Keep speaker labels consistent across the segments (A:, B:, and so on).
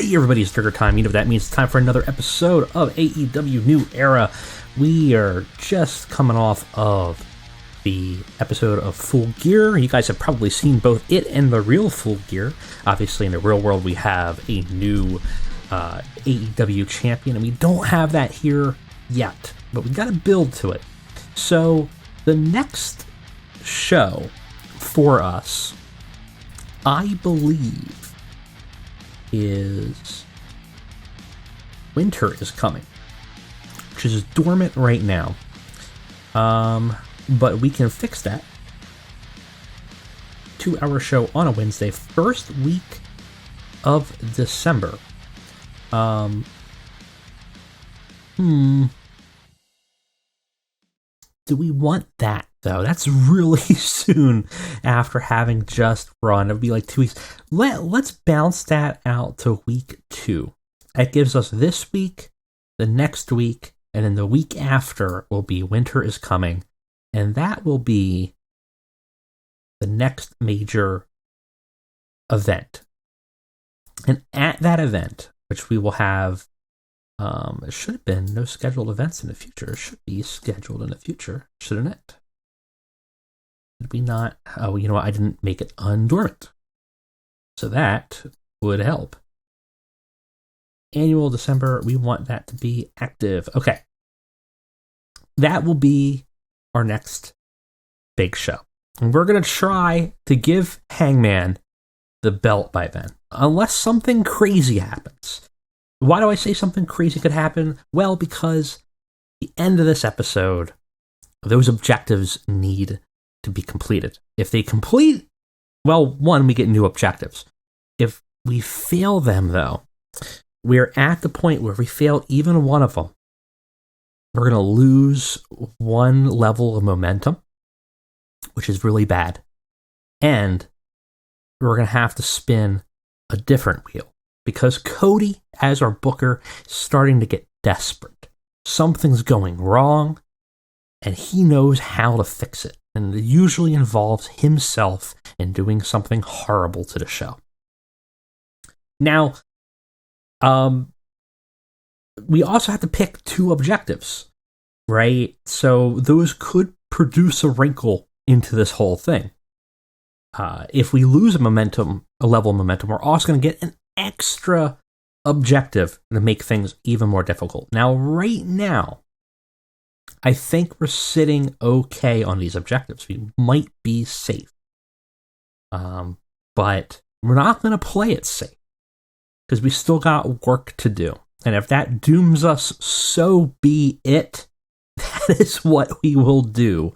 A: Hey everybody, it's Durger time. You know what that means. It's time for another episode of AEW New Era. We are just coming off of the episode of Full Gear. You guys have probably seen both it and the real Full Gear. Obviously, in the real world, we have a new AEW champion, and we don't have that here yet, but we got to build to it. So, the next show for us, I believe, is Winter is Coming, which is dormant right now. But we can fix that. 2-hour show on a Wednesday, first week of December. Do we want that, though? That's really soon after having just run. It would be like 2 weeks. Let's bounce that out to week 2. That gives us this week, the next week, and then the week after will be Winter is Coming. And that will be the next major event. And at that event, which we will have, it should have been no scheduled events in the future. It should be scheduled in the future, shouldn't it? Did we not? Oh, you know what? I didn't make it undormant. So that would help. Annual December, we want that to be active. Okay. That will be our next big show. And we're going to try to give Hangman the belt by then, unless something crazy happens. Why do I say something crazy could happen? Well, because at the end of this episode, those objectives need to be completed. If they complete, well, one, we get new objectives. If we fail them, though, we're at the point where if we fail even one of them, we're going to lose one level of momentum, which is really bad. And we're going to have to spin a different wheel. Because Cody, as our booker, is starting to get desperate. Something's going wrong, and he knows how to fix it. And it usually involves himself in doing something horrible to the show. Now, we also have to pick 2 objectives, right? So those could produce a wrinkle into this whole thing. If we lose a level of momentum, we're also going to get an extra objective to make things even more difficult. Now, right now, I think we're sitting okay on these objectives. We might be safe. But we're not going to play it safe because we still got work to do. And if that dooms us, so be it. That is what we will do.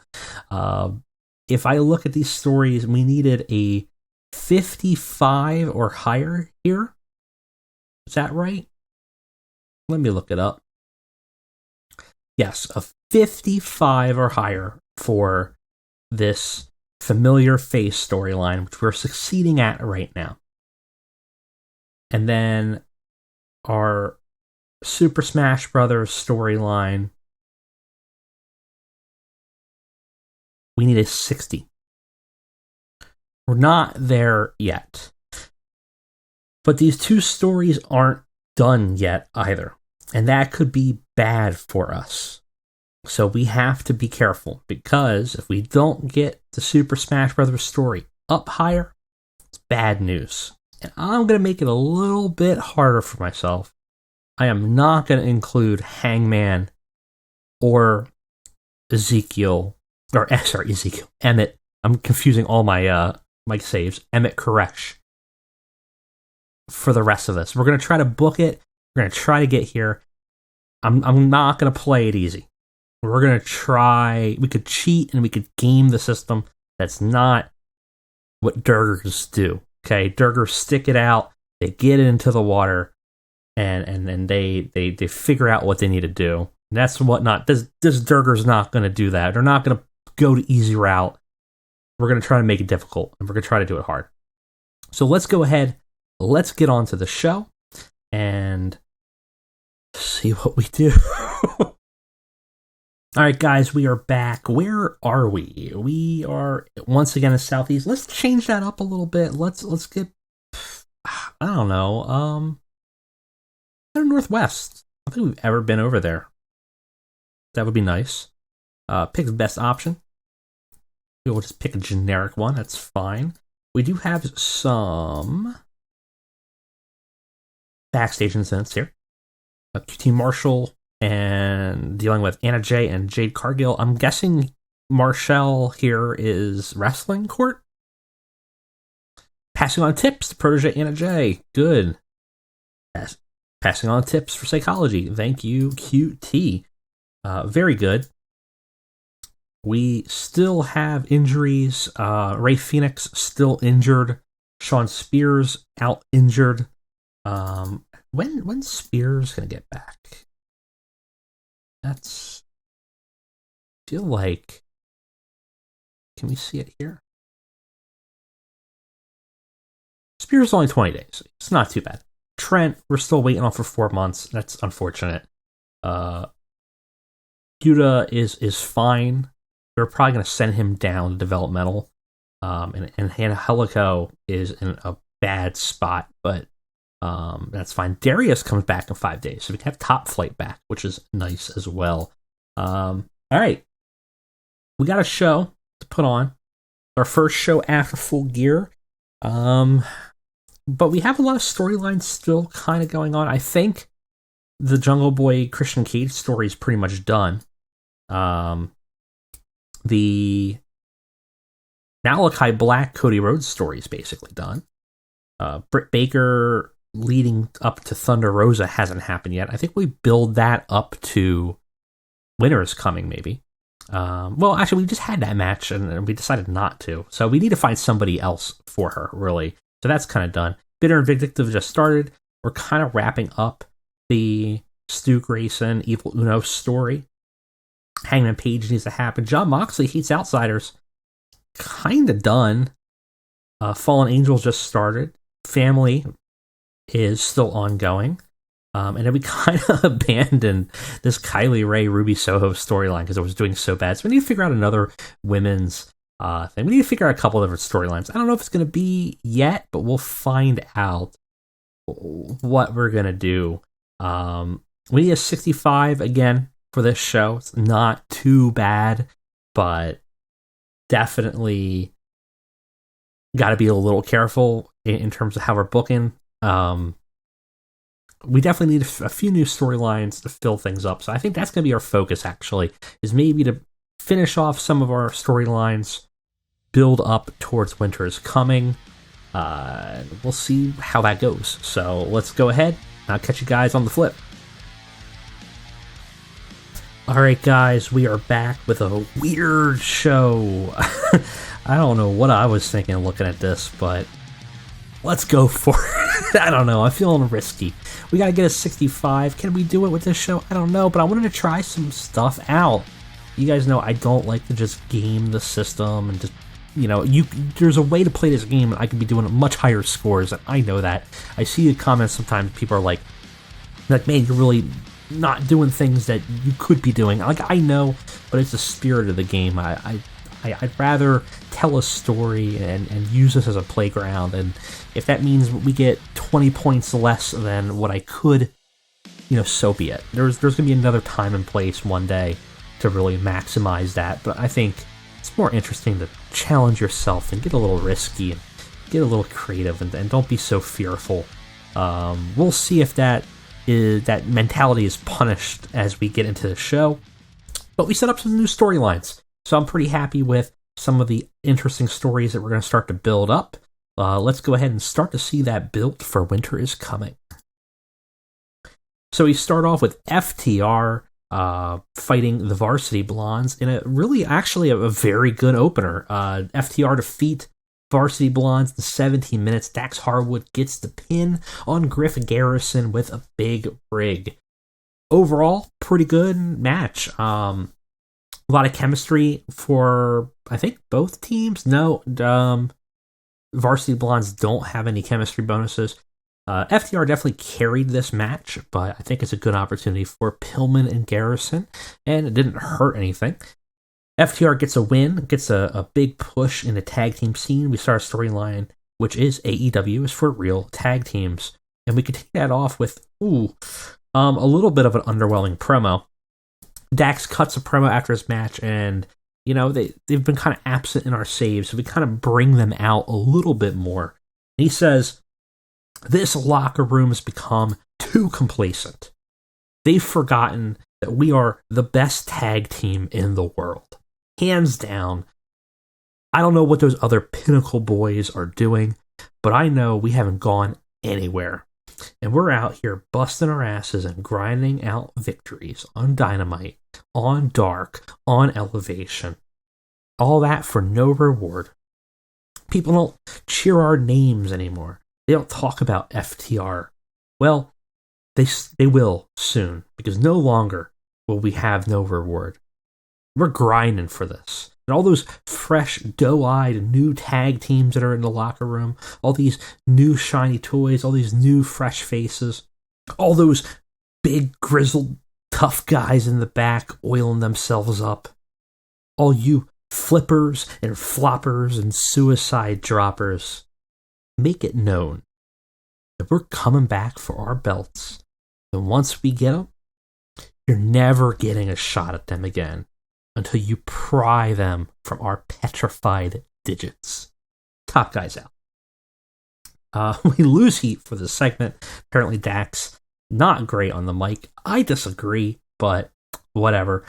A: If I look at these stories, we needed a 55 or higher here. Is that right? Let me look it up. Yes, a 55 or higher for this familiar face storyline, which we're succeeding at right now. And then our Super Smash Brothers storyline, we need a 60. We're not there yet. But these 2 stories aren't done yet either. And that could be bad for us. So we have to be careful. Because if we don't get the Super Smash Bros. Story up higher, it's bad news. And I'm going to make it a little bit harder for myself. I am not going to include Hangman or Emmett. I'm confusing all my my saves. Emmett Koresh for the rest of this. We're going to try to book it. We're going to try to get here. I'm not going to play it easy. We're going to try. We could cheat and we could game the system. That's not what Durgers do. Okay, Durgers stick it out. They get it into the water, and they figure out what they need to do. And that's what not. This Durger's not going to do that. They're not going to go the easy route. We're going to try to make it difficult, and we're going to try to do it hard. So let's go ahead. Let's get on to the show and see what we do. All right, guys, we are back. Where are we? We are once again in Southeast. Let's change that up a little bit. Let's get, I don't know. Northwest. I don't think we've ever been over there. That would be nice. Pick the best option. We'll just pick a generic one. That's fine. We do have some backstage incidents here. QT Marshall and dealing with Anna Jay and Jade Cargill. I'm guessing Marshall here is wrestling court. Passing on tips to protege Anna Jay. Good. Passing on tips for psychology. Thank you, QT. Very good. We still have injuries. Ray Phoenix still injured. Sean Spears out injured. When's Spears gonna get back? That's feel like. Can we see it here? Spears is only 20 days. It's not too bad. Trent, we're still waiting on for 4 months. That's unfortunate. Yuta is fine. They're probably going to send him down to developmental. And Angelico is in a bad spot, but that's fine. Darius comes back in 5 days, so we can have Top Flight back, which is nice as well. All right. We got a show to put on. Our first show after Full Gear. But we have a lot of storylines still kind of going on. I think the Jungle Boy Christian Cage story is pretty much done. The Malachi Black Cody Rhodes story is basically done. Britt Baker leading up to Thunder Rosa hasn't happened yet. I think we build that up to Winter is Coming, maybe. Well, actually, we just had that match and we decided not to. So we need to find somebody else for her, really. So that's kind of done. Bitter and Vindictive just started. We're kind of wrapping up the Stu Grayson, Evil Uno story. Hangman Page needs to happen. Jon Moxley hates outsiders. Kind of done. Fallen Angels just started. Family is still ongoing. And then we kind of abandoned this Kylie Ray Ruby Soho storyline because it was doing so bad. So we need to figure out another women's thing. We need to figure out a couple of different storylines. I don't know if it's going to be yet, but we'll find out what we're going to do. We need a 65 again for this show. It's not too bad, but definitely got to be a little careful in terms of how we're booking. We definitely need a few new storylines to fill things up. So I think that's going to be our focus, actually, is maybe to finish off some of our storylines, build up towards Winter is Coming. We'll see how that goes. So let's go ahead. I'll catch you guys on the flip. Alright, guys, we are back with a weird show. I don't know what I was thinking looking at this, but let's go for it. I don't know. I'm feeling risky. We gotta get a 65. Can we do it with this show? I don't know, but I wanted to try some stuff out. You guys know I don't like to just game the system and just, there's a way to play this game and I could be doing much higher scores, and I know that. I see the comments sometimes, people are like, man, you're really not doing things that you could be doing. Like, I know, but it's the spirit of the game. I'd rather tell a story and use this as a playground, and if that means we get 20 points less than what I could, so be it. There's going to be another time and place one day to really maximize that, but I think it's more interesting to challenge yourself and get a little risky and get a little creative and don't be so fearful. We'll see if that mentality is punished as we get into the show, but we set up some new storylines. So I'm pretty happy with some of the interesting stories that we're going to start to build up. Let's go ahead and start to see that built for Winter is Coming. So we start off with FTR fighting the Varsity Blondes in a really, actually, a very good opener. FTR defeat Varsity Blondes in 17 minutes. Dax Harwood gets the pin on Griff Garrison with a big rig. Overall, pretty good match. A lot of chemistry for, I think, both teams. No, Varsity Blondes don't have any chemistry bonuses. FTR definitely carried this match, but I think it's a good opportunity for Pillman and Garrison, and it didn't hurt anything. FTR gets a win, gets a big push in the tag team scene. We start a storyline, which is AEW is for real tag teams. And we continue that off with, a little bit of an underwhelming promo. Dax cuts a promo after his match, and, they've been kind of absent in our saves, so we kind of bring them out a little bit more. And he says, this locker room has become too complacent. They've forgotten that we are the best tag team in the world. Hands down. I don't know what those other Pinnacle boys are doing, but I know we haven't gone anywhere. And we're out here busting our asses and grinding out victories on Dynamite, on Dark, on Elevation. All that for no reward. People don't cheer our names anymore. They don't talk about FTR. Well, they will soon, because no longer will we have no reward. We're grinding for this. And all those fresh, doe-eyed, new tag teams that are in the locker room, all these new shiny toys, all these new fresh faces, all those big, grizzled, tough guys in the back oiling themselves up, all you flippers and floppers and suicide droppers, make it known that we're coming back for our belts. And once we get them, you're never getting a shot at them again until you pry them from our petrified digits. Top guys out. We lose heat for this segment. Apparently Dax, not great on the mic. I disagree, but whatever.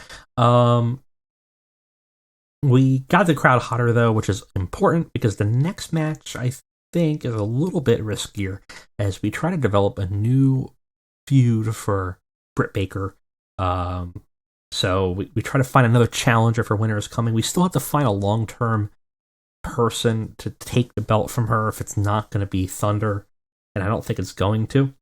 A: We got the crowd hotter, though, which is important because the next match, I think, is a little bit riskier as we try to develop a new feud for Britt Baker. So we try to find another challenger for Winter is Coming. We still have to find a long-term person to take the belt from her if it's not going to be Thunder, and I don't think it's going to.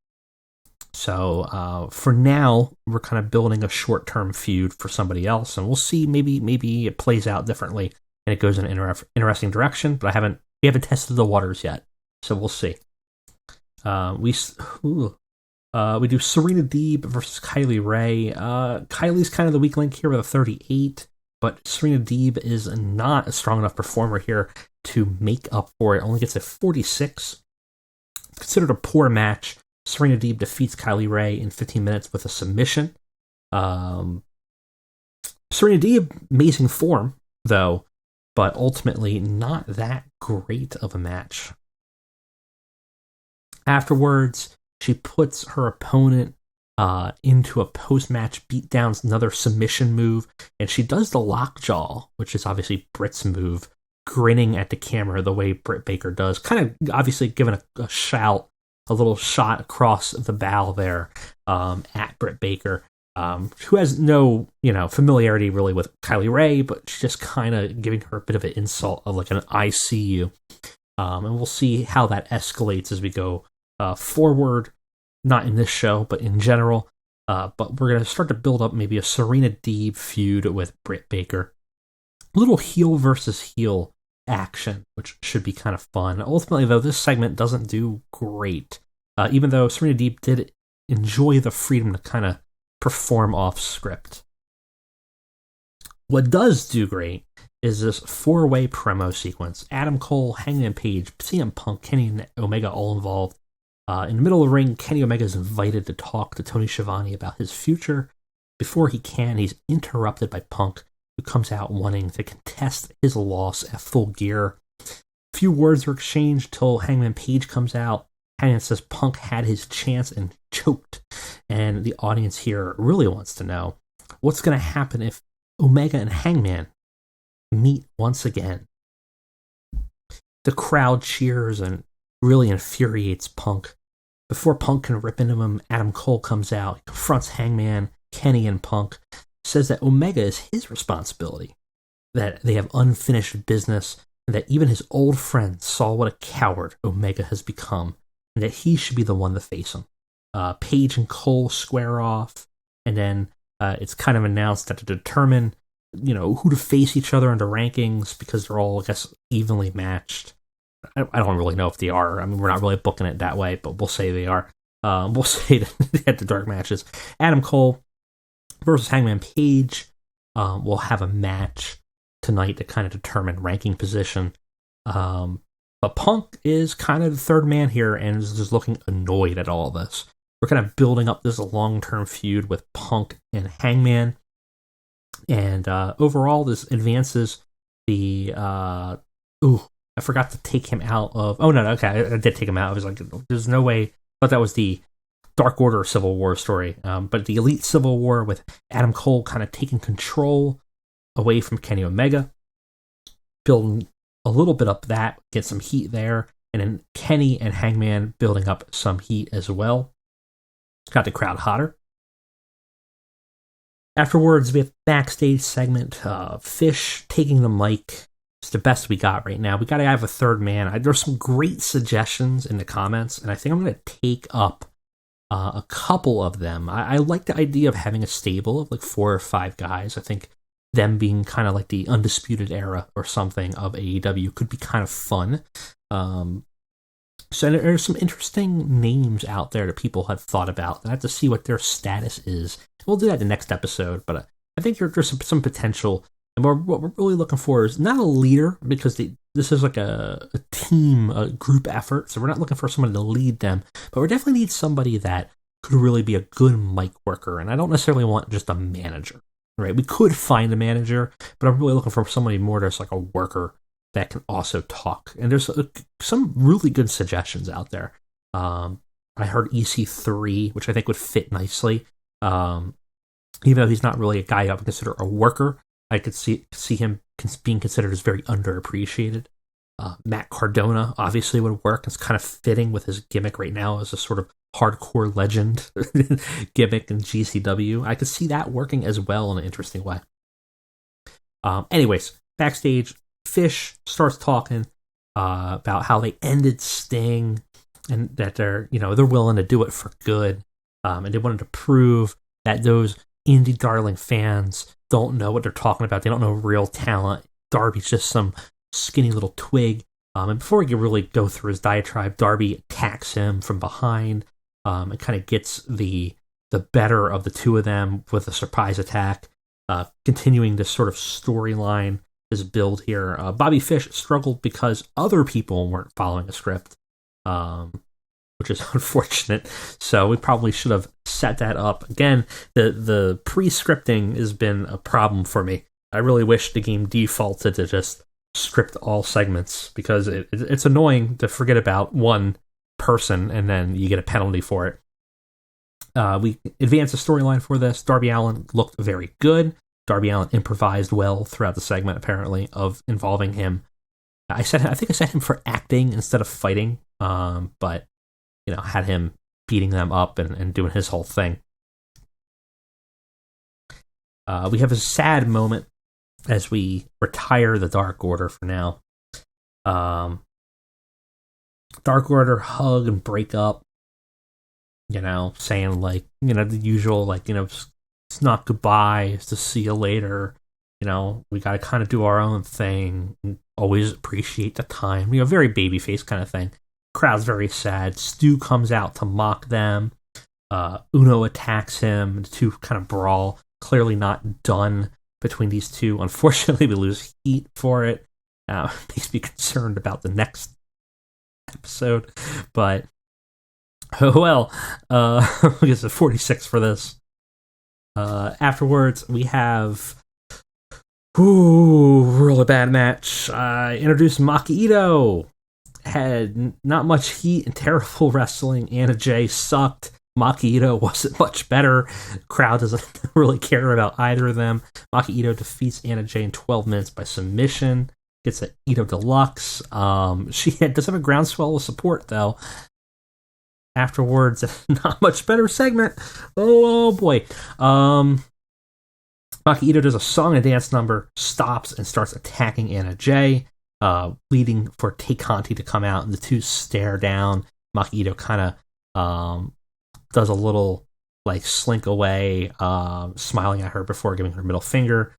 A: So for now, we're kind of building a short-term feud for somebody else, and we'll see. Maybe it plays out differently and it goes in an interesting direction. But we haven't tested the waters yet, so we'll see. We do Serena Deeb versus Kylie Ray. Kylie's kind of the weak link here with a 38, but Serena Deeb is not a strong enough performer here to make up for it. Only gets a 46. Considered a poor match. Serena Deeb defeats Kylie Ray in 15 minutes with a submission. Serena Deeb, amazing form, though, but ultimately not that great of a match. Afterwards, she puts her opponent into a post-match beatdown, another submission move, and she does the lockjaw, which is obviously Britt's move, grinning at the camera the way Britt Baker does, kind of obviously giving a shout, a little shot across the bow there at Britt Baker, who has no familiarity really with Kylie Ray, but she's just kind of giving her a bit of an insult of like an I see you. And we'll see how that escalates as we go forward, not in this show, but in general. But we're going to start to build up maybe a Serena Deeb feud with Britt Baker. A little heel versus heel action, which should be kind of fun. Ultimately, though, this segment doesn't do great, even though Serena Deeb did enjoy the freedom to kind of perform off script. What does do great is this 4-way promo sequence. Adam Cole, Hangman Page, CM Punk, Kenny and Omega all involved. In the middle of the ring, Kenny Omega is invited to talk to Tony Schiavone about his future. Before he can, he's interrupted by Punk, who comes out wanting to contest his loss at Full Gear. A few words are exchanged till Hangman Page comes out. Hangman says Punk had his chance and choked. And the audience here really wants to know what's going to happen if Omega and Hangman meet once again. The crowd cheers and really infuriates Punk. Before Punk can rip into him, Adam Cole comes out, he confronts Hangman, Kenny, and Punk, says that Omega is his responsibility, that they have unfinished business, and that even his old friend saw what a coward Omega has become, and that he should be the one to face him. Page and Cole square off, and then it's kind of announced that to determine, who to face each other in the rankings, because they're all, I guess, evenly matched. I don't really know if they are. I mean, we're not really booking it that way, but we'll say they are. We'll say that they had the dark matches. Adam Cole versus Hangman Page. We'll have a match tonight to kind of determine ranking position. But Punk is kind of the third man here and is just looking annoyed at all this. We're kind of building up this long-term feud with Punk and Hangman. And overall, this advances the... I forgot to take him out of... Oh, no, okay, I did take him out. I was like, there's no way... But that was the Dark Order Civil War story. But the Elite Civil War with Adam Cole kind of taking control away from Kenny Omega. Building a little bit up that, get some heat there. And then Kenny and Hangman building up some heat as well. Got the crowd hotter. Afterwards, we have backstage segment. Fish taking the mic. It's the best we got right now. We got to have a third man. There's some great suggestions in the comments, and I think I'm going to take up a couple of them. I like the idea of having a stable of like 4 or 5 guys. I think them being kind of like the Undisputed Era or something of AEW could be kind of fun. So there's some interesting names out there that people have thought about. I have to see what their status is. We'll do that in the next episode, but I think there's some potential. And what we're really looking for is not a leader, because this is like a team, a group effort. So we're not looking for someone to lead them, but we definitely need somebody that could really be a good mic worker. And I don't necessarily want just a manager, right? We could find a manager, but I'm really looking for somebody more that's like a worker that can also talk. And there's some really good suggestions out there. I heard EC3, which I think would fit nicely. Even though he's not really a guy I would consider a worker, I could see him being considered as very underappreciated. Matt Cardona obviously would work. It's kind of fitting with his gimmick right now as a sort of hardcore legend gimmick in GCW. I could see that working as well in an interesting way. Anyways, backstage, Fish starts talking about how they ended Sting and that they're willing to do it for good. And they wanted to prove that those indie darling fans don't know what they're talking about. They don't know real talent. Darby's just some skinny little twig. And before we can really go through his diatribe, Darby attacks him from behind and kind of gets the better of the two of them with a surprise attack, continuing this sort of storyline, this build here. Bobby Fish struggled because other people weren't following a script, which is unfortunate. So we probably should have set that up. Again, the pre-scripting has been a problem for me. I really wish the game defaulted to just script all segments, because it's annoying to forget about one person and then you get a penalty for it. We advanced the storyline for this. Darby Allin looked very good. Darby Allin improvised well throughout the segment, apparently, of involving him. I think I set him for acting instead of fighting, but had him beating them up and doing his whole thing. We have a sad moment as we retire the Dark Order for now. Dark Order hug and break up, saying the usual, it's not goodbye, it's to see you later. We got to kind of do our own thing and always appreciate the time. Very babyface kind of thing. Crowd's very sad. Stu comes out to mock them. Uno attacks him. The two kind of brawl. Clearly not done between these two. Unfortunately, we lose heat for it. Makes me concerned about the next episode. But, oh well. I guess a 46 for this. Afterwards, we have... really bad match. Introduced Maki Itoh. Had not much heat and terrible wrestling. Anna Jay sucked. Maki Itoh wasn't much better. Crowd doesn't really care about either of them. Maki Itoh defeats Anna Jay in 12 minutes by submission. Gets an Itoh Deluxe. She does have a groundswell of support, though. Afterwards, not much better segment. Oh boy. Maki Itoh does a song and dance number, stops and starts attacking Anna Jay, leading for Tay Conti to come out, and the two stare down. Maki Itoh kind of does a little slink away, smiling at her before giving her middle finger.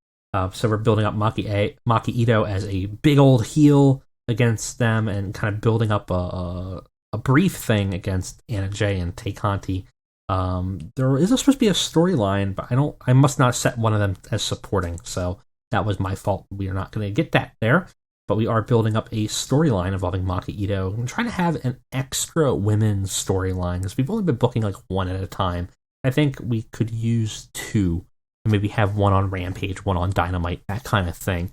A: So we're building up Maki Itoh as a big old heel against them, and kind of building up a brief thing against Anna Jay and Tay Conti. There is supposed to be a storyline, but I must not set one of them as supporting, so that was my fault. We are not going to get that there. but we are building up a storyline involving Maki Itoh. I'm trying to have an extra women's storyline because we've only been booking like one at a time. I think we could use two, and maybe have one on Rampage, one on Dynamite, that kind of thing.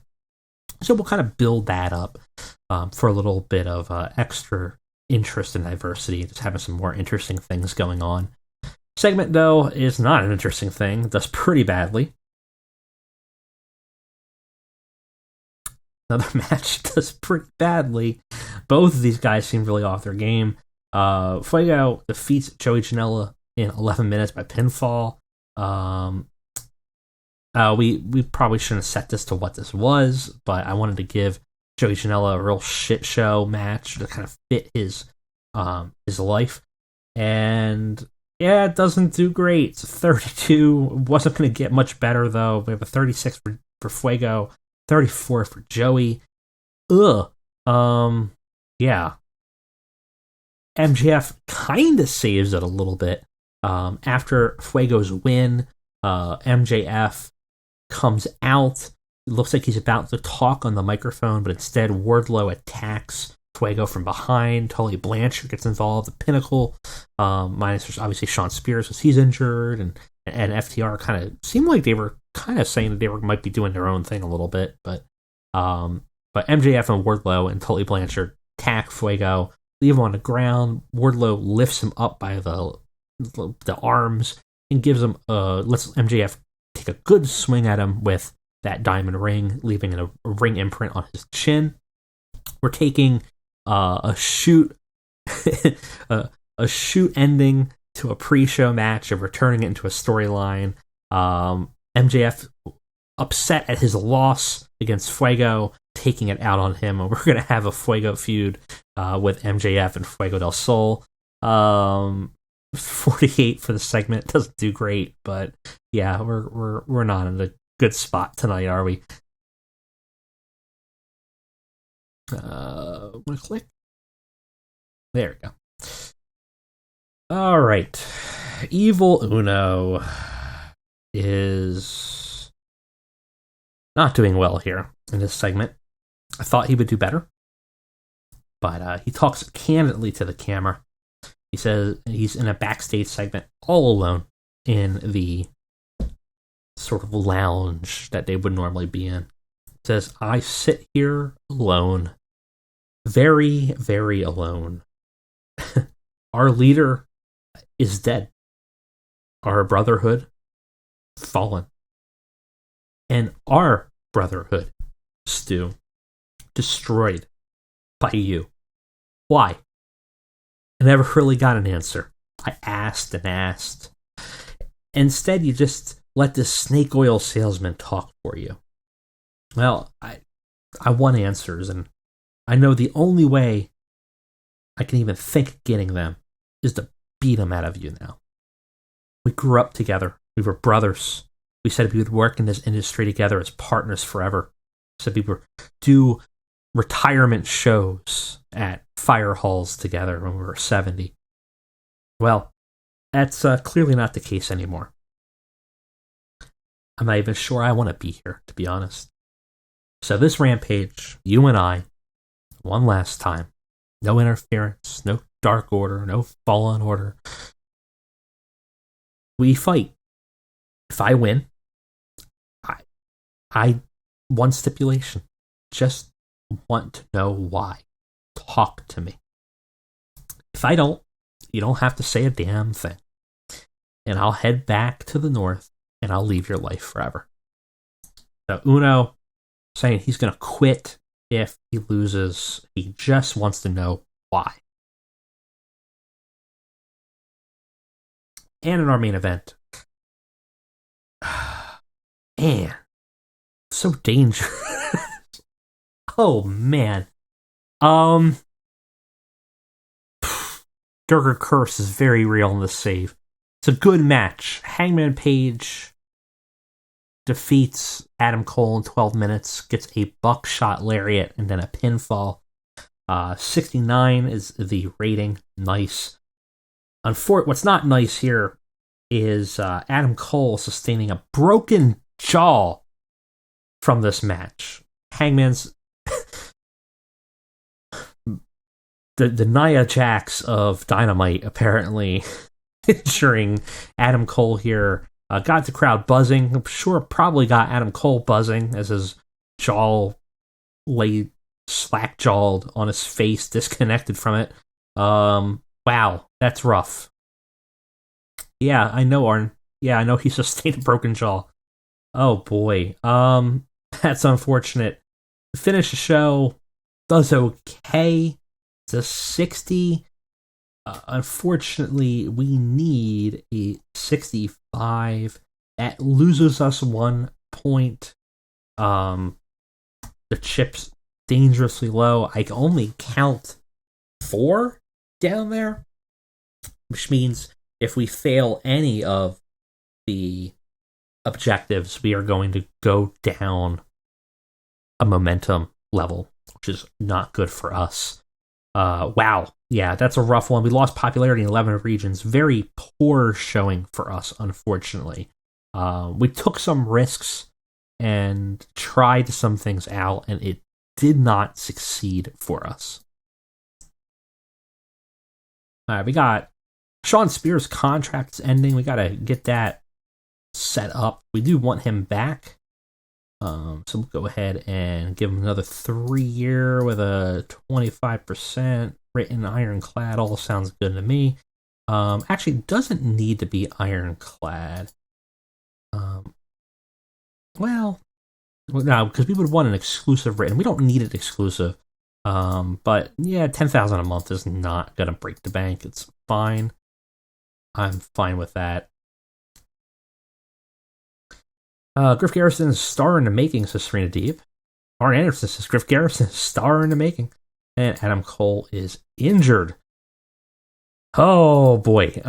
A: So we'll kind of build that up for a little bit of extra interest and diversity, just having some more interesting things going on. Segment, though, is not an interesting thing. It does pretty badly. Another match does pretty badly. Both of these guys seem really off their game. Fuego defeats Joey Janela in 11 minutes by pinfall. We probably shouldn't have set this to what this was, but I wanted to give Joey Janela a real shit show match to kind of fit his life. And yeah, it doesn't do great. It's a 32. Wasn't going to get much better, though. We have a 36 for Fuego, 34 for Joey. Ugh. Yeah. MJF kind of saves it a little bit. After Fuego's win, MJF comes out. It looks like he's about to talk on the microphone, but instead Wardlow attacks Fuego from behind. Tully Blanchard gets involved. The Pinnacle, minus obviously Sean Spears, because he's injured, and FTR kind of seemed like they were kind of saying that they might be doing their own thing a little bit, but MJF and Wardlow and Tully Blanchard attack Fuego, leave him on the ground. Wardlow lifts him up by the arms and gives him lets MJF take a good swing at him with that diamond ring, leaving a ring imprint on his chin. We're taking a shoot a shoot ending to a pre-show match and returning it into a storyline. MJF upset at his loss against Fuego, taking it out on him, and we're going to have a Fuego feud with MJF and Fuego del Sol. 48 for the segment. Doesn't do great, but yeah, we're not in a good spot tonight, are we? I'm gonna click. There we go. All right, Evil Uno is not doing well here in this segment. I thought he would do better, but he talks candidly to the camera. He says he's in a backstage segment all alone in the sort of lounge that they would normally be in. He says, I sit here alone, very, very alone. Our leader is dead. Our brotherhood, fallen. And our brotherhood, Stu, destroyed by you. Why? I never really got an answer. I asked and asked. Instead, you just let this snake oil salesman talk for you. Well, I want answers, and I know the only way I can even think of getting them is to beat them out of you now. We grew up together. We were brothers. We said we would work in this industry together as partners forever. We said we would do retirement shows at fire halls together when we were 70. Well, that's clearly not the case anymore. I'm not even sure I want to be here, to be honest. So this Rampage, you and I, one last time, no interference, no Dark Order, no Fallen Order. We fight. If I win, I one stipulation. Just want to know why. Talk to me. If I don't, you don't have to say a damn thing. And I'll head back to the north and I'll leave your life forever. So Uno saying he's going to quit if he loses. He just wants to know why. And in our main event, man, so dangerous. Oh man. Durger curse is very real in this save. It's a good match. Hangman Page defeats Adam Cole in 12 minutes, gets a buckshot lariat and then a pinfall. 69 is the rating. Nice. What's not nice here is Adam Cole sustaining a broken jaw from this match. Hangman's the Nia Jax of Dynamite apparently ensuring Adam Cole here got the crowd buzzing. I'm sure probably got Adam Cole buzzing as his jaw lay slack-jawed on his face, disconnected from it. Wow, that's rough. Yeah, I know, Arn. Yeah, I know he sustained a broken jaw. Oh boy. That's unfortunate. Finish the show does okay. It's a 60. Unfortunately, we need a 65. That loses us 1 point. The chip's dangerously low. I can only count 4 down there, which means if we fail any of the objectives, we are going to go down a momentum level, which is not good for us. Wow. Yeah, that's a rough one. We lost popularity in 11 regions. Very poor showing for us, unfortunately. We took some risks and tried some things out, and it did not succeed for us. All right, we got Shawn Spears' contract's ending. We got to get that set up. We do want him back. So we'll go ahead and give him another 3-year with a 25% written ironclad. All sounds good to me. Actually, doesn't need to be ironclad. Well, no, because we would want an exclusive written. We don't need it exclusive. But yeah, 10,000 a month is not gonna break the bank. It's fine. I'm fine with that. Griff Garrison is star in the making, says Serena Deeb. Arn Anderson says Griff Garrison is star in the making. And Adam Cole is injured. Oh boy.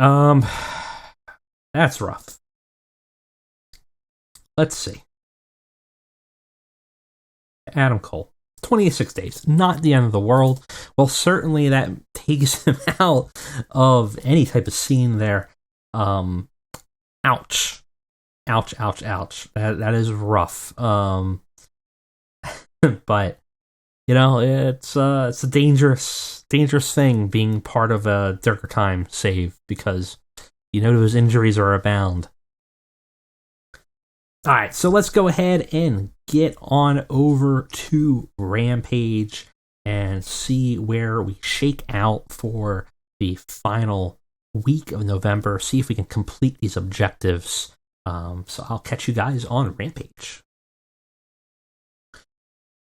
A: That's rough. Let's see. Adam Cole. 26 days. Not the end of the world. Well, certainly that takes him out of any type of scene there. Ouch. Ouch, ouch, ouch. That is rough. But you know, it's a dangerous thing being part of a Durger time save, because you know those injuries are abound. All right, so let's go ahead and get on over to Rampage and see where we shake out for the final week of November. See if we can complete these objectives. So I'll catch you guys on Rampage.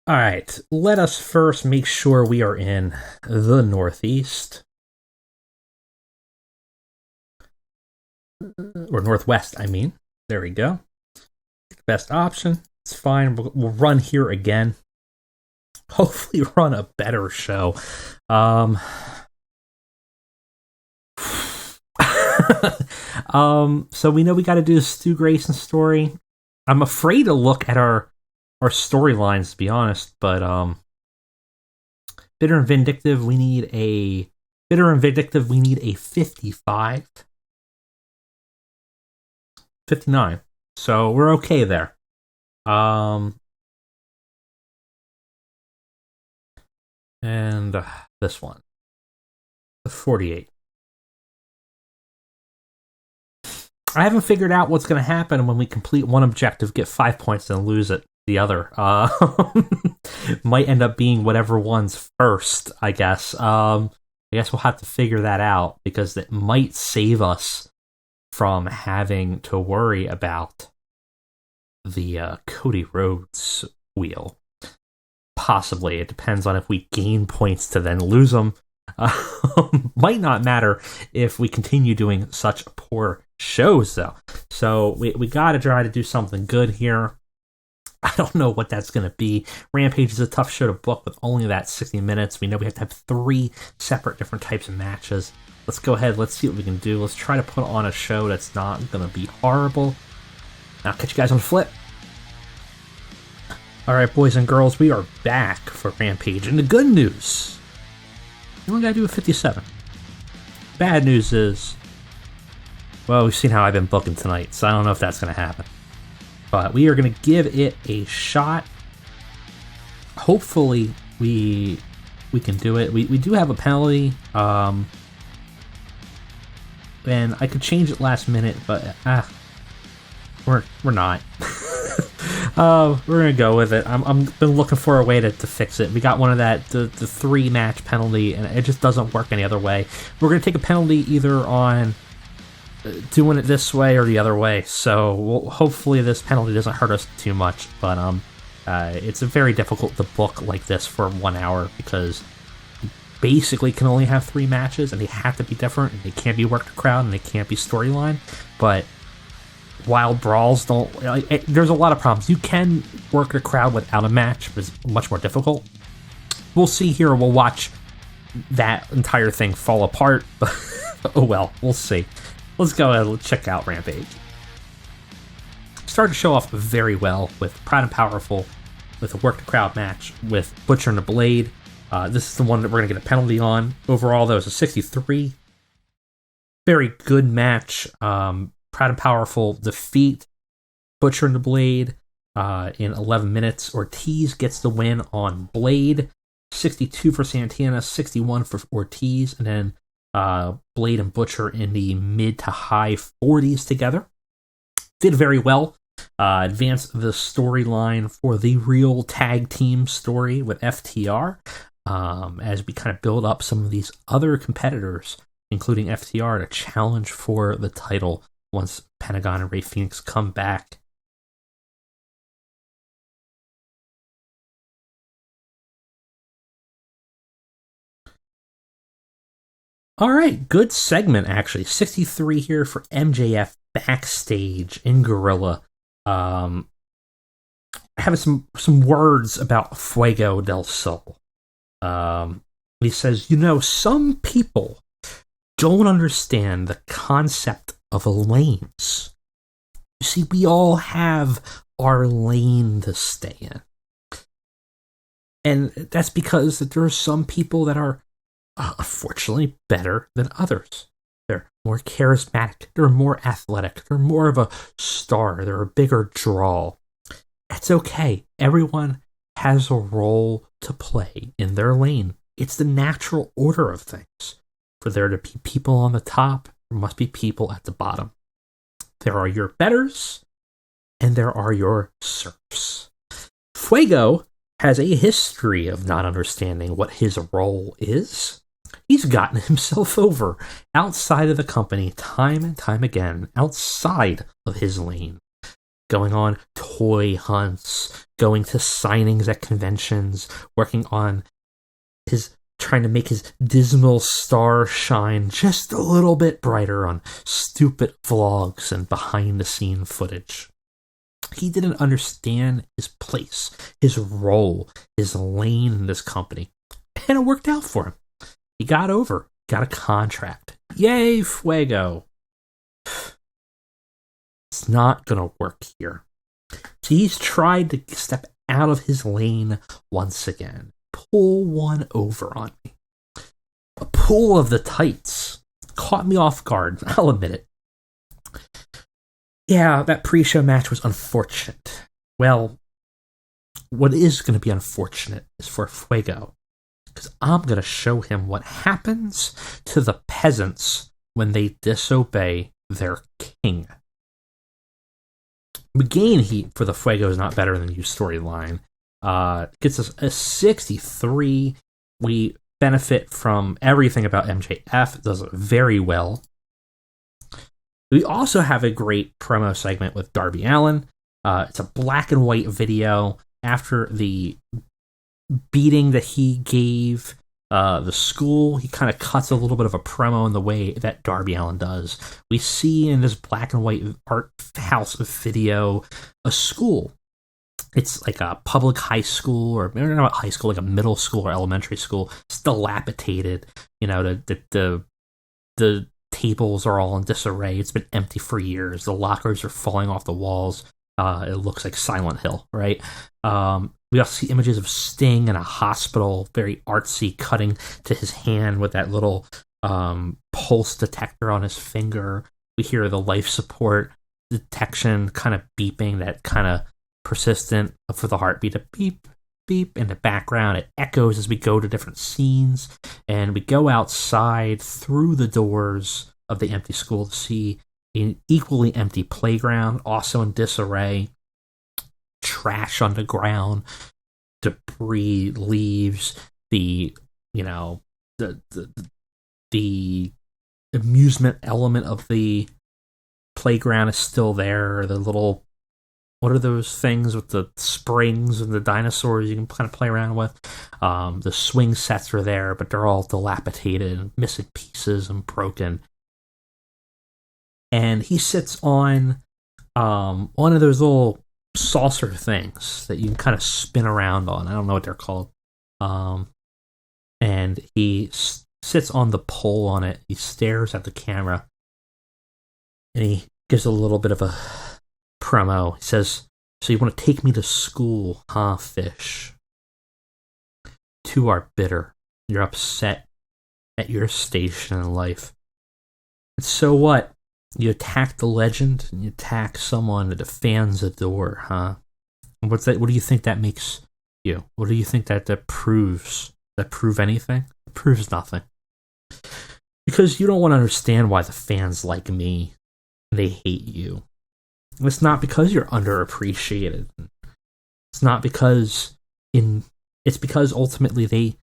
A: All right, let us first make sure we are in the Northeast. Or Northwest, I mean. There we go. Best option. It's fine. We'll run here again. Hopefully run a better show. So we know we got to do the Stu Grayson story. I'm afraid to look at our storylines, to be honest, but Bitter and Vindictive, we need a 55. 59. So we're okay there. And this one. The 48. I haven't figured out what's going to happen when we complete one objective, get 5 points, and lose it the other. Might end up being whatever one's first, I guess. I guess we'll have to figure that out, because it might save us from having to worry about the Cody Rhodes wheel. Possibly. It depends on if we gain points to then lose them. Might not matter if we continue doing such poor shows, though. So we got to try to do something good here. I don't know what that's going to be. Rampage is a tough show to book with only that 60 minutes. We know we have to have 3 separate different types of matches. Let's go ahead. Let's see what we can do. Let's try to put on a show that's not going to be horrible. I'll catch you guys on the flip. Alright, boys and girls, we are back for Rampage. And the good news, you only got to do a 57. Bad news is, well, we've seen how I've been booking tonight, so I don't know if that's going to happen. But we are going to give it a shot. Hopefully, we we can do it. We do have a penalty, and I could change it last minute, but we're not. We're gonna go with it. I'm been looking for a way to fix it. We got one of the 3-match penalty, and it just doesn't work any other way. We're gonna take a penalty either on doing it this way or the other way. So hopefully this penalty doesn't hurt us too much. But it's very difficult to book like this for 1 hour because you basically can only have 3 matches, and they have to be different. And they can't be worked crowd, and they can't be storyline. But Wild Brawls don't... there's a lot of problems. You can work a crowd without a match, but it's much more difficult. We'll see here. We'll watch that entire thing fall apart. But oh well, we'll see. Let's go ahead and check out Rampage. Started to show off very well with Proud and Powerful, with a worked crowd match with Butcher and the Blade. This is the one that we're going to get a penalty on. Overall, that was a 63. Very good match. Proud and Powerful defeat Butcher and the Blade in 11 minutes. Ortiz gets the win on Blade. 62 for Santana, 61 for Ortiz, and then Blade and Butcher in the mid to high 40s together. Did very well. Advanced the storyline for the real tag team story with FTR as we kind of build up some of these other competitors, including FTR, to challenge for the title once Pentagon and Rey Fenix come back. All right, good segment, actually. 63 here for MJF backstage in Gorilla. Having some words about Fuego del Sol. He says, some people don't understand the concept of lanes. You see, we all have our lane to stay in. And that's because there are some people that are unfortunately better than others. They're more charismatic, they're more athletic, they're more of a star, they're a bigger draw. It's okay. Everyone has a role to play in their lane. It's the natural order of things. For there to be people on the top, there must be people at the bottom. There are your betters, and there are your serfs. Fuego has a history of not understanding what his role is. He's gotten himself over outside of the company time and time again, outside of his lane. Going on toy hunts, going to signings at conventions, working on trying to make his dismal star shine just a little bit brighter on stupid vlogs and behind-the-scene footage. He didn't understand his place, his role, his lane in this company, and it worked out for him. He got over, got a contract. Yay, Fuego! It's not gonna work here. So he's tried to step out of his lane once again. Pull one over on me. A pull of the tights. Caught me off guard, I'll admit it. Yeah, that pre-show match was unfortunate. Well, what is going to be unfortunate is for Fuego, because I'm going to show him what happens to the peasants when they disobey their king. We gain heat for the Fuego is not better than you storyline. Gets us a 63. We benefit from everything about MJF. It does it very well. We also have a great promo segment with Darby Allin. It's a black and white video after the beating that he gave the school. He kind of cuts a little bit of a promo in the way that Darby Allin does. We see in this black and white art house video a school. It's like a public high school, or maybe not high school, like a middle school or elementary school. It's dilapidated. The tables are all in disarray. It's been empty for years. The lockers are falling off the walls. It looks like Silent Hill, right? We also see images of Sting in a hospital, very artsy, cutting to his hand with that little pulse detector on his finger. We hear the life support detection kind of beeping, that kind of persistent for the heartbeat to beep, beep in the background. It echoes as we go to different scenes, and we go outside through the doors of the empty school to see an equally empty playground, also in disarray, trash on the ground, debris, leaves, the amusement element of the playground is still there. The little, what are those things with the springs and the dinosaurs you can kind of play around with? The swing sets are there, but they're all dilapidated and missing pieces and broken. And he sits on one of those little saucer things that you can kind of spin around on. I don't know what they're called. And he sits on the pole on it. He stares at the camera, and he gives a little bit of a promo. He says, "So you want to take me to school, huh, fish? Two are bitter. You're upset at your station in life. And so what? You attack the legend, and you attack someone that the fans adore, huh? What's that? What do you think that makes you? What do you think that proves? That prove anything? It proves nothing. Because you don't want to understand why the fans like me, they hate you. And it's not because you're underappreciated. It's not because it's because ultimately they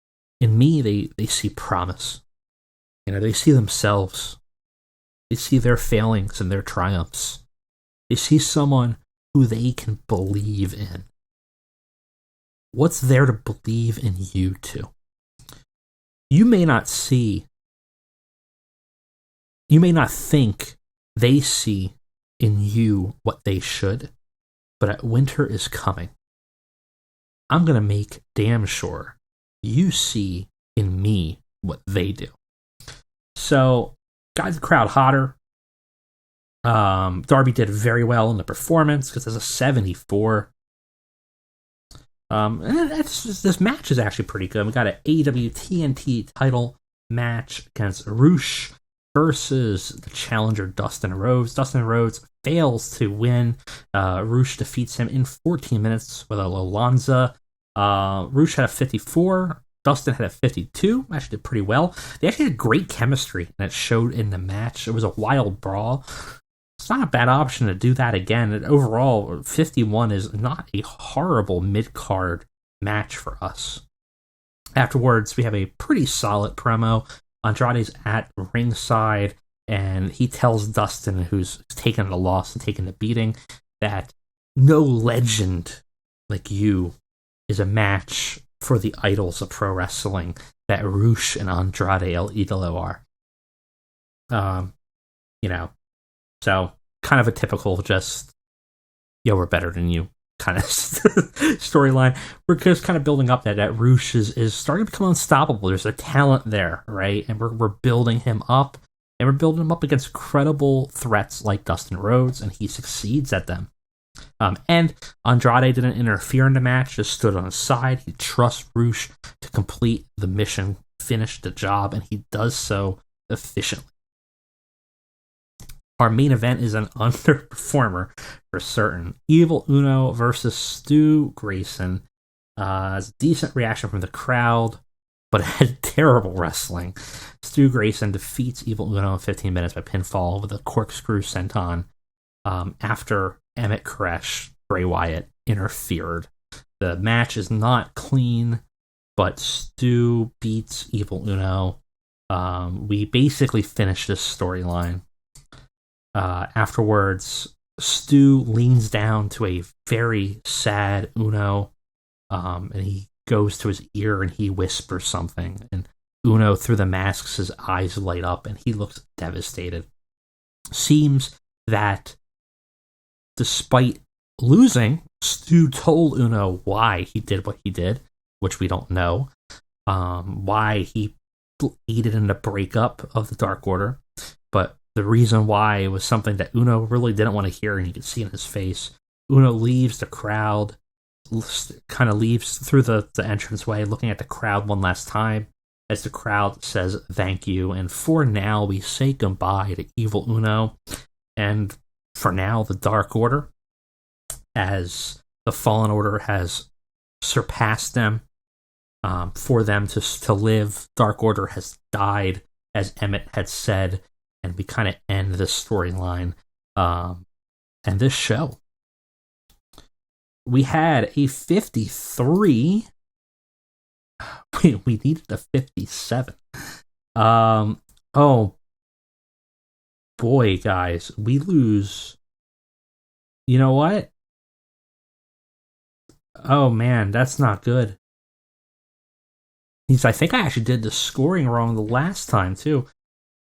A: see promise. They see themselves. They see their failings and their triumphs. They see someone who they can believe in. What's there to believe in you to? You may not think they see in you what they should, but winter is coming. I'm going to make damn sure you see in me what they do. So, got the crowd hotter. Darby did very well in the performance because there's a 74. This match is actually pretty good. We got an AEW TNT title match against Roosh versus the challenger Dustin Rhodes. Dustin Rhodes fails to win. Roosh defeats him in 14 minutes with a Lolanza. Roosh had a 54. Dustin had a 52. Actually did pretty well. They actually had great chemistry, and it showed in the match. It was a wild brawl. It's not a bad option to do that again. And overall, 51 is not a horrible mid-card match for us. Afterwards, we have a pretty solid promo. Andrade's at ringside, and he tells Dustin, who's taken the loss and taken the beating, that no legend like you is a match for the idols of pro wrestling that Roosh and Andrade El Idolo are. So kind of a typical just, we're better than you kind of storyline. We're just kind of building up that Roosh is starting to become unstoppable. There's a talent there, right? And we're building him up, and we're building him up against credible threats like Dustin Rhodes, and he succeeds at them. And Andrade didn't interfere in the match, just stood on his side. He trusts Roosh to complete the mission, finish the job, and he does so efficiently. Our main event is an underperformer for certain. Evil Uno versus Stu Grayson. It's a decent reaction from the crowd, but it had terrible wrestling. Stu Grayson defeats Evil Uno in 15 minutes by pinfall with a corkscrew senton after Emmett Koresh, Bray Wyatt, interfered. The match is not clean, but Stu beats Evil Uno. We basically finished this storyline. Afterwards, Stu leans down to a very sad Uno, and he goes to his ear and he whispers something. And Uno, through the masks, his eyes light up and he looks devastated. Seems that despite losing, Stu told Uno why he did what he did, which we don't know. Why he aided in the breakup of the Dark Order, but the reason why was something that Uno really didn't want to hear, and you could see in his face. Uno leaves the crowd, kind of leaves through the entranceway, looking at the crowd one last time, as the crowd says thank you, and for now, we say goodbye to Evil Uno, and for now, the Dark Order, as the Fallen Order has surpassed them, for them to live. Dark Order has died, as Emmett had said, and we kind of end this storyline and this show. We had a 53. We needed a 57. Oh boy, guys, we lose. You know what? Oh man, that's not good. I think I actually did the scoring wrong the last time too.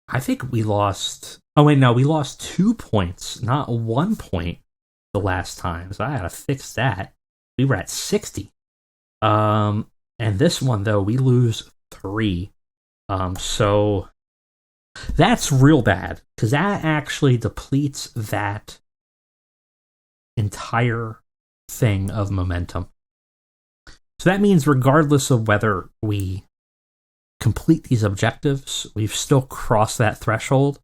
A: I think we lost. Oh wait, no, we lost 2 points, not 1 point the last time. So I gotta fix that. We were at 60. And this one though, we lose 3. So that's real bad, because that actually depletes that entire thing of momentum. So that means regardless of whether we complete these objectives, we've still crossed that threshold,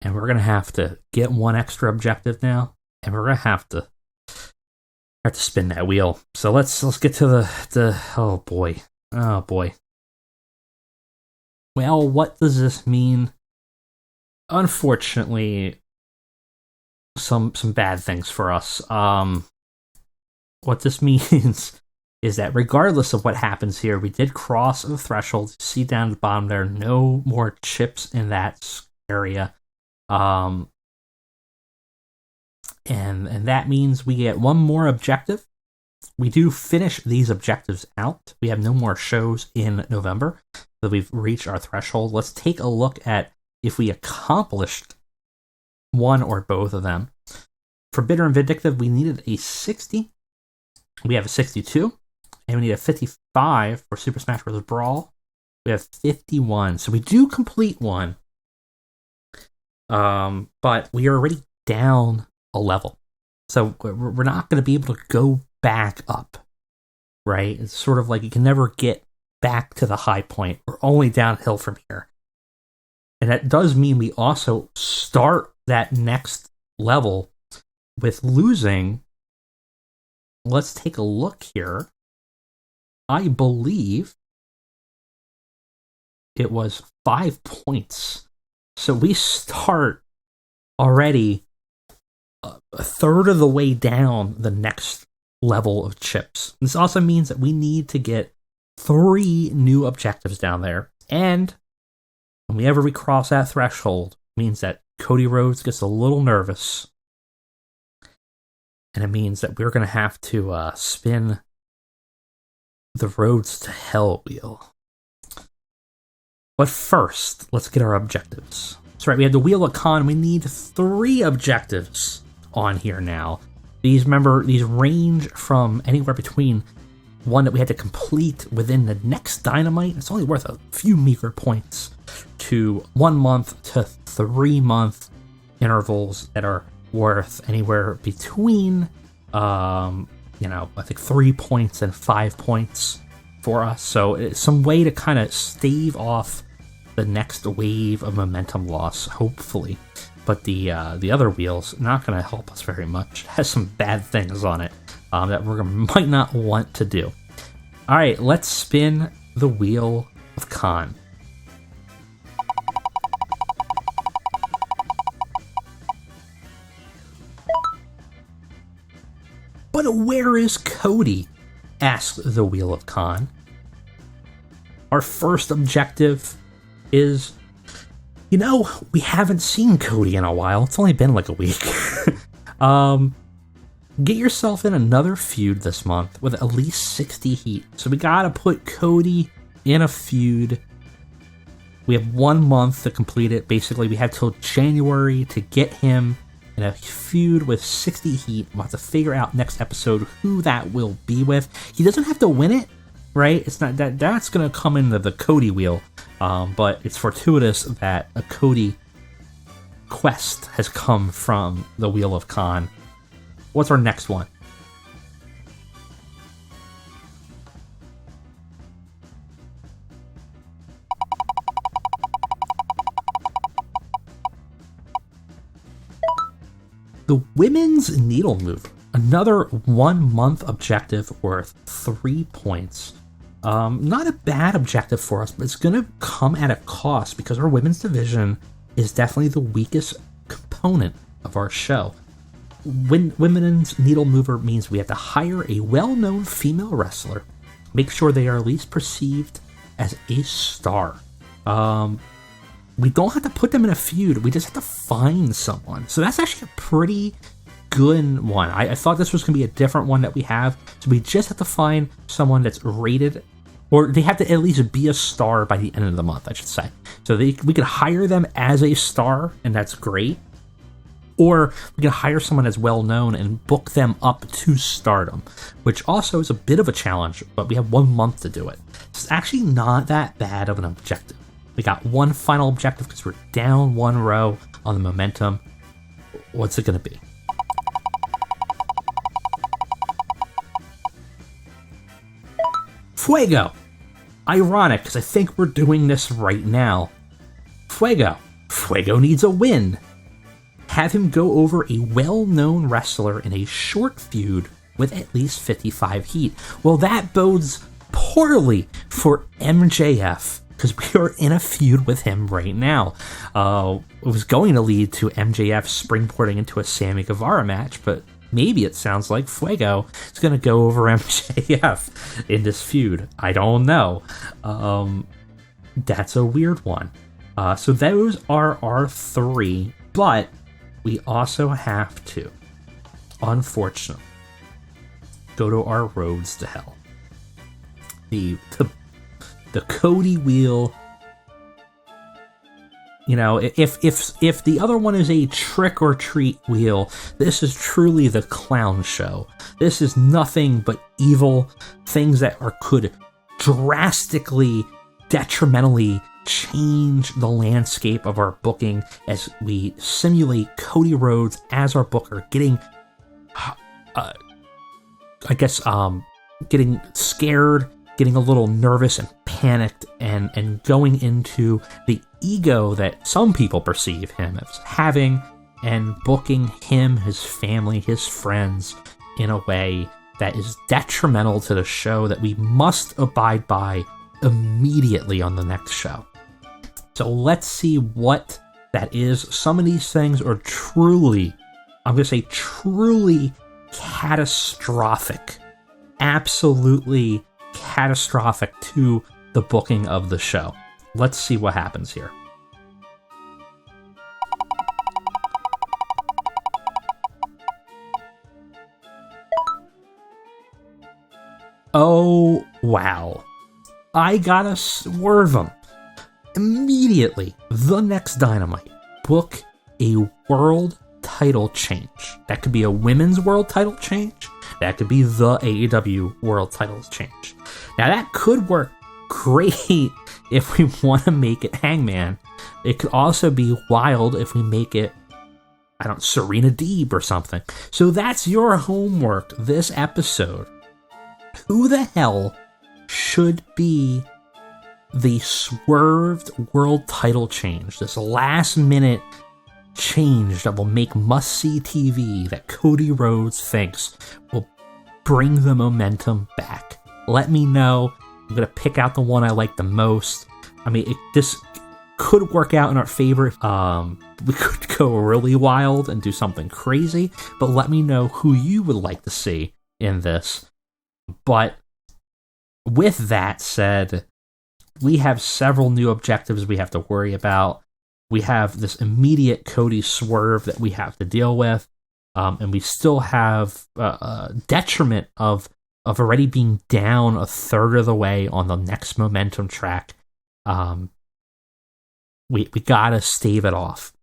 A: and we're gonna have to get 1 extra objective now, and we're gonna have to spin that wheel. So let's get to the oh boy. Well, what does this mean? Unfortunately, some bad things for us. What this means is that regardless of what happens here, we did cross the threshold. See down at the bottom there, no more chips in that area. And that means we get 1 more objective. We do finish these objectives out. We have no more shows in November, so we've reached our threshold. Let's take a look at if we accomplished 1 or both of them. For Bitter and Vindictive, we needed a 60. We have a 62. And we need a 55 for Super Smash Bros. Brawl. We have 51. So we do complete 1. But we are already down a level. So we're not going to be able to go back up. Right? It's sort of like you can never get back to the high point. We're only downhill from here. And that does mean we also start that next level with losing. Let's take a look here. I believe it was 5 points. So we start already a third of the way down the next level of chips. This also means that we need to get 3 new objectives down there. And whenever we cross that threshold, it means that Cody Rhodes gets a little nervous. And it means that we're going to have to spin the Roads to Hell wheel. But first, let's get our objectives. That's right, we have the Wheel of Khan. We need 3 objectives on here now. These range from anywhere between 1 that we had to complete within the next Dynamite. It's only worth a few meager points, to 1 month to 3 month intervals that are worth anywhere between I think 3 points and 5 points for us. So it's some way to kind of stave off the next wave of momentum loss, hopefully. But the other wheel's not going to help us very much. It has some bad things on it that we might not want to do. All right, let's spin the Wheel of Khan. But where is Cody? Asks the Wheel of Khan. Our first objective is, we haven't seen Cody in a while. It's only been like a week. Get yourself in another feud this month with at least 60 heat. So we gotta put Cody in a feud. We have 1 month to complete it. Basically, we have till January to get him in a feud with 60 heat. We'll have to figure out next episode who that will be with. He doesn't have to win it, right? It's not that's gonna come into the Cody wheel. But it's fortuitous that a Cody quest has come from the Wheel of Khan. What's our next one? The Women's Needle Mover. another 1 month objective worth 3 points. Not a bad objective for us, but it's going to come at a cost because our women's division is definitely the weakest component of our show. Women's needle mover means we have to hire a well-known female wrestler, make sure they are at least perceived as a star. We don't have to put them in a feud, we just have to find someone. So that's actually a pretty good one. I thought this was going to be a different one that we have. So we just have to find someone that's rated, or they have to at least be a star by the end of the month, I should say. So we could hire them as a star, and that's great. Or we could hire someone as well known and book them up to stardom, which also is a bit of a challenge, but we have 1 month to do it. It's actually not that bad of an objective. We got one final objective because we're down 1 row on the momentum. What's it going to be? Fuego. Ironic, because I think we're doing this right now. Fuego. Fuego needs a win. Have him go over a well-known wrestler in a short feud with at least 55 heat. Well, that bodes poorly for MJF, because we are in a feud with him right now. It was going to lead to MJF springboarding into a Sammy Guevara match, but maybe it sounds like Fuego is going to go over MJF in this feud. I don't know. That's a weird one. So those are our 3, but we also have to, unfortunately, go to our roads to hell. The Cody wheel. You know, if the other one is a trick or treat wheel, this is truly the clown show. This is nothing but evil things that could drastically, detrimentally change the landscape of our booking as we simulate Cody Rhodes as our booker, getting scared, getting a little nervous and panicked, and going into the ego that some people perceive him as having, and booking him, his family, his friends in a way that is detrimental to the show that we must abide by immediately on the next show. So let's see what that is. Some of these things are truly, I'm going to say truly catastrophic. Absolutely catastrophic to the booking of the show. Let's see what happens here. Oh, wow. I gotta swerve them. Immediately, the next Dynamite, book a world title change. That could be a women's world title change. That could be the AEW world titles change. Now, that could work great if we want to make it Hangman. It could also be wild if we make it, Serena Deeb or something. So that's your homework this episode. Who the hell should be the swerved world title change, this last minute change that will make must-see TV that Cody Rhodes thinks will bring the momentum back? Let me know. I'm going to pick out the one I like the most. This could work out in our favor. We could go really wild and do something crazy, but let me know who you would like to see in this. But with that said, we have several new objectives we have to worry about. We have this immediate Cody swerve that we have to deal with, and we still have a detriment of already being down a third of the way on the next momentum track. We gotta stave it off.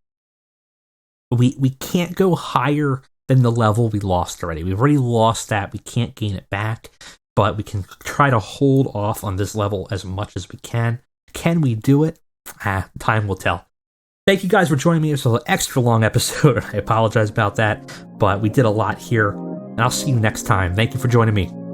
A: We can't go higher than the level we lost already. We've already lost that. We can't gain it back, but we can try to hold off on this level as much as we can. Can we do it? Time will tell. Thank you guys for joining me. It's an extra long episode. I apologize about that, but we did a lot here, and I'll see you next time. Thank you for joining me.